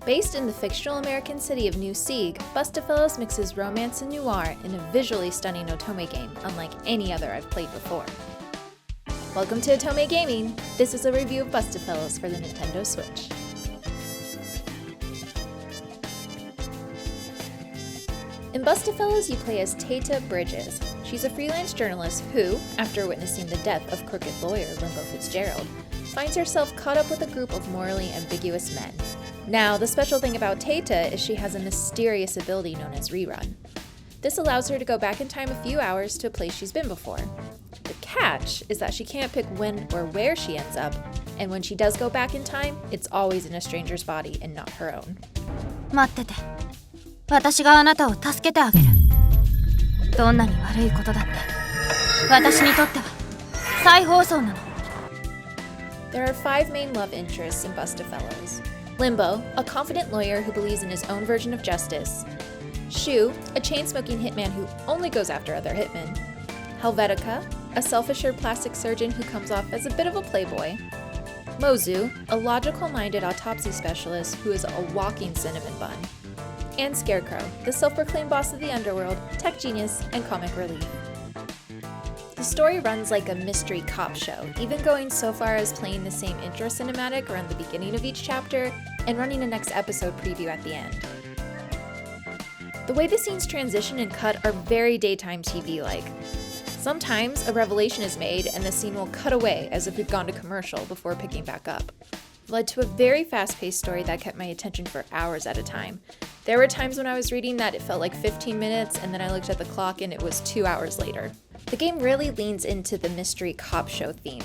Based in the fictional American city of New Sieg, Bust-a-Fellows mixes romance and noir in a visually stunning otome game unlike any other I've played before. Welcome to Otome Gaming! This is a review of Bust-a-Fellows for the Nintendo Switch. In Bust-a-Fellows, you play as Tata Bridges. She's a freelance journalist who, after witnessing the death of crooked lawyer Limbo Fitzgerald, finds herself caught up with a group of morally ambiguous men. Now, the special thing about Tata is she has a mysterious ability known as Rerun. This allows her to go back in time a few hours to a place she's been before. The catch is that she can't pick when or where she ends up, and when she does go back in time, it's always in a stranger's body and not her own. 待ってて。私があなたを助けてあげる。どんなに悪いことだって、私にとっては再放送なの。There are 5 main love interests in Bust-a-Fellows. Limbo, a confident lawyer who believes in his own version of justice. Shu, a chain-smoking hitman who only goes after other hitmen. Helvetica, a self-assured plastic surgeon who comes off as a bit of a playboy. Mozu, a logical-minded autopsy specialist who is a walking cinnamon bun. And Scarecrow, the self-proclaimed boss of the underworld, tech genius, and comic relief. The story runs like a mystery cop show, even going so far as playing the same intro cinematic around the beginning of each chapter and running a next episode preview at the end. The way the scenes transition and cut are very daytime TV-like. Sometimes a revelation is made and the scene will cut away as if we've gone to commercial before picking back up. It led to a very fast-paced story that kept my attention for hours at a time. There were times when I was reading that it felt like 15 minutes and then I looked at the clock and it was 2 hours later. The game really leans into the mystery cop show theme.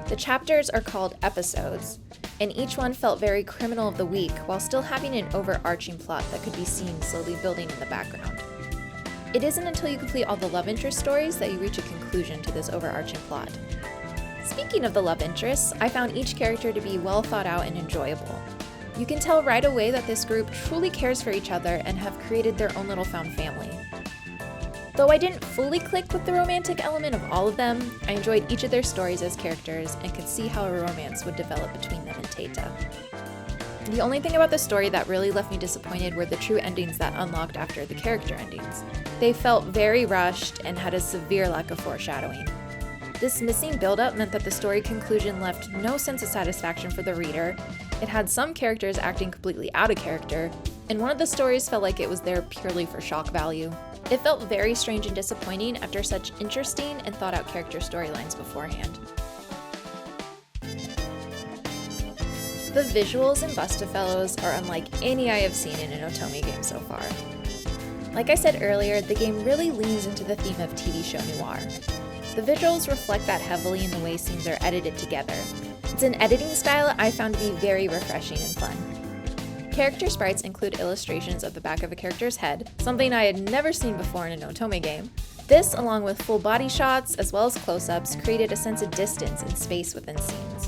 The chapters are called episodes, and each one felt very criminal of the week while still having an overarching plot that could be seen slowly building in the background. It isn't until you complete all the love interest stories that you reach a conclusion to this overarching plot. Speaking of the love interests, I found each character to be well thought out and enjoyable. You can tell right away that this group truly cares for each other and have created their own little found family. Though I didn't fully click with the romantic element of all of them, I enjoyed each of their stories as characters and could see how a romance would develop between them and Tata. The only thing about the story that really left me disappointed were the true endings that unlocked after the character endings. They felt very rushed and had a severe lack of foreshadowing. This missing build-up meant that the story conclusion left no sense of satisfaction for the reader. It had some characters acting completely out of character, and one of the stories felt like it was there purely for shock value. It felt very strange and disappointing after such interesting and thought-out character storylines beforehand. The visuals in Bust-a-Fellows are unlike any I have seen in an otome game so far. Like I said earlier, the game really leans into the theme of TV show noir. The visuals reflect that heavily in the way scenes are edited together. It's an editing style I found to be very refreshing and fun. Character sprites include illustrations of the back of a character's head, something I had never seen before in an otome game. This, along with full body shots as well as close-ups, created a sense of distance and space within scenes.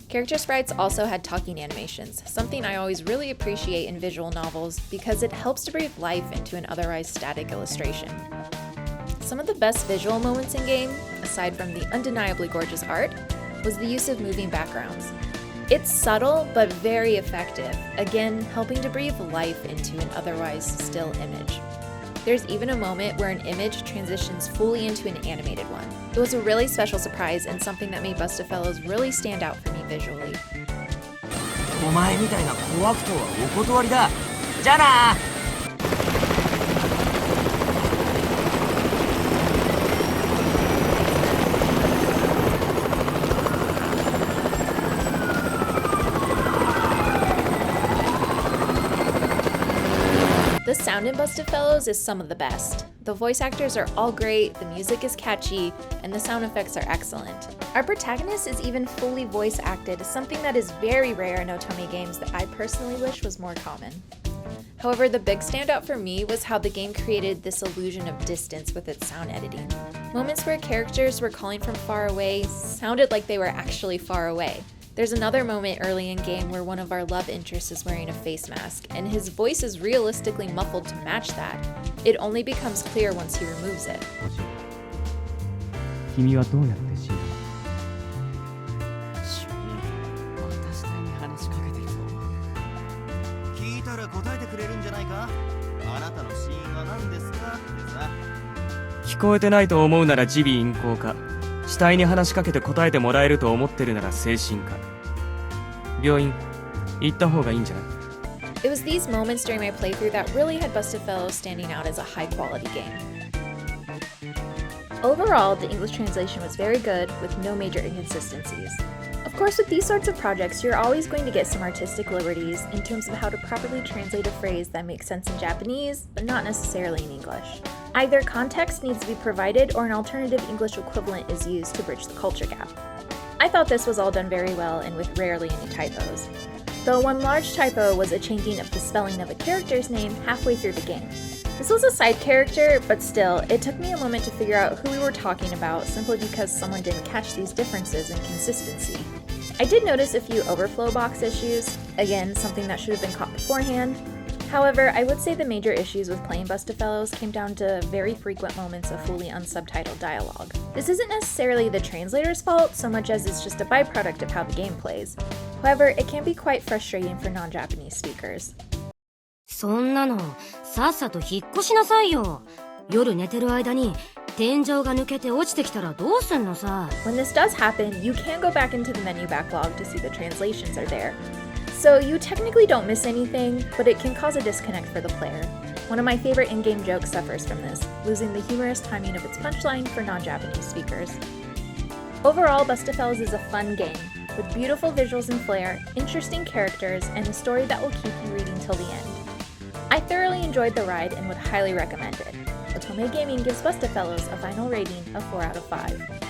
Character sprites also had talking animations, something I always really appreciate in visual novels because it helps to breathe life into an otherwise static illustration. Some of the best visual moments in game, aside from the undeniably gorgeous art, was the use of moving backgrounds. It's subtle but very effective, again helping to breathe life into an otherwise still image. There's even a moment where an image transitions fully into an animated one. It was a really special surprise and something that made Bust-a-Fellows really stand out for me visually. お前みたいな小悪党はお断りだ。じゃあな。The sound in Bust-a-Fellows is some of the best. The voice actors are all great, the music is catchy, and the sound effects are excellent. Our protagonist is even fully voice acted, something that is very rare in otome games that I personally wish was more common. However, the big standout for me was how the game created this illusion of distance with its sound editing. Moments where characters were calling from far away sounded like they were actually far away. There's another moment early in game where one of our love interests is wearing a face mask, and his voice is realistically muffled to match that. It only becomes clear once he removes it. 君はどうやって死んだの？主任、私に話しかけてきそう。答えてくれるんじゃないか。あなたの死因は何ですかってさ。聞こえてないと思うなら耳鼻咽喉科、死体に話しかけて答えてもらえると思ってるなら精神科。病院行った方がいいんじゃない？ It was these moments during my playthrough that really had Busted Fellows standing out as a high quality game. Overall, the English translation was very good, with no major inconsistencies. Of course, with these sorts of projects, you're always going to get some artistic liberties in terms of how to properly translate a phrase that makes sense in Japanese, but not necessarily in English. Either context needs to be provided or an alternative English equivalent is used to bridge the culture gap. I thought this was all done very well and with rarely any typos. Though one large typo was a changing of the spelling of a character's name halfway through the game. This was a side character, but still, it took me a moment to figure out who we were talking about simply because someone didn't catch these differences in consistency. I did notice a few overflow box issues, again, something that should have been caught beforehand. However, I would say the major issues with playing Busted Fellows came down to very frequent moments of fully unsubtitled dialogue. This isn't necessarily the translator's fault so much as it's just a byproduct of how the game plays. However, it can be quite frustrating for non-Japanese speakers. そんなのさっさと引っ越しなさいよ。夜寝てる間に天井が抜けて落ちてきたらどうすんのさ。 When this does happen, you can go back into the menu backlog to see the translations are there. So you technically don't miss anything, but it can cause a disconnect for the player. One of my favorite in-game jokes suffers from this, losing the humorous timing of its punchline for non-Japanese speakers. Overall, Busted Fellows is a fun game, with beautiful visuals and flair, interesting characters, and a story that will keep you reading till the end. I thoroughly enjoyed the ride and would highly recommend it. Otome Gaming gives Busted Fellows a final rating of 4 out of 5.